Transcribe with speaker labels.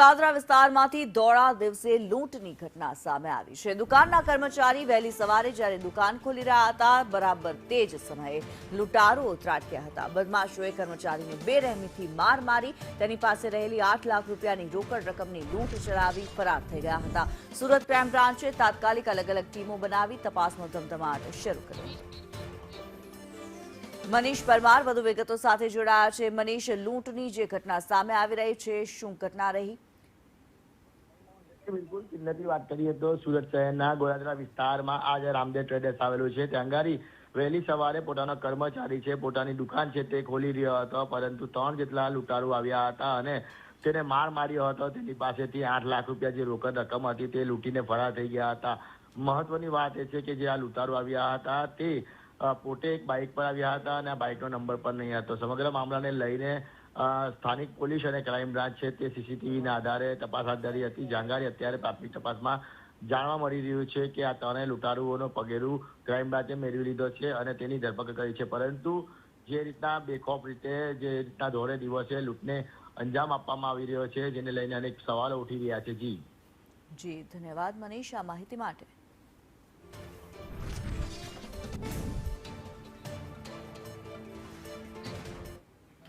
Speaker 1: ગોરાદરા વિસ્તારમાંથી દોડા દિવસે લૂંટની ઘટના સામે આવી છે। દુકાનના કર્મચારી વહેલી સવારે જ્યારે દુકાન ખોલી રહ્યા હતા, બરાબર તે જ સમયે લૂંટારુઓ ત્રાટક્યા હતા। બદમાશોએ કર્મચારીને બેરહેમીથી માર મારી તેની પાસે રહેલી 8 લાખ રૂપિયાની રોકડ રકમની લૂંટ ચલાવી ફરાર થઈ ગયા હતા। સુરત ક્રાઇમ બ્રાન્ચે તાત્કાલિક અલગ અલગ ટીમો બનાવી તપાસનો ધમધમાટ શરૂ કર્યો। મનીષ પરમાર વધુ વિગતો સાથે જોડાયા છે। મનીષ, લૂંટની જે ઘટના સામે આવી રહી છે, શું ઘટના રહી?
Speaker 2: બિલકુલ, કિન્નતી વાત કરીએ તો સુરત શહેરના ગોરાદરા વિસ્તારમાં આ જે રામદેવ ટ્રેડર્સ આવેલું છે ત્યાં ગાડી વહેલી સવારે પોતાનો કર્મચારી છે પોતાની દુકાન છે તે ખોલી રહ્યો હતો, પરંતુ 3 જેટલા લૂંટારૂ આવ્યા હતા અને તેને માર માર્યો હતો। તેની પાસેથી 8 લાખ રૂપિયા જે રોકડ રકમ હતી તે લૂંટીને ફરાર થઈ ગયા હતા। મહત્વની વાત એ છે કે જે આ લૂંટારૂ આવ્યા હતા તે પોતે એક બાઇક પર આવ્યા હતા અને આ બાઇકનો નંબર પણ નહીં હતો। સમગ્ર મામલાને લઈને સ્થાનિક પોલીસ અને ક્રાઇમ બ્રાન્ચ છે તે સીસીટીવીના આધારે તપાસ હાથ ધરી હતી। જાણકારી અત્યારે પ્રાથમિક તપાસમાં જાણવા મળી રહ્યું છે કે આ 3 લૂંટારુઓનો પગેરું ક્રાઇમ બ્રાન્ચે મેળવી લીધો છે અને તેની ધરપકડ કરી છે, પરંતુ જે રીતના બેખોફ રીતે જે રીતના ધોળે દિવસે લૂંટને અંજામ આપવામાં આવી રહ્યો છે જેને લઈને અનેક સવાલો ઉઠી રહ્યા છે।
Speaker 1: જી ધન્યવાદ મનીષ આ માહિતી માટે।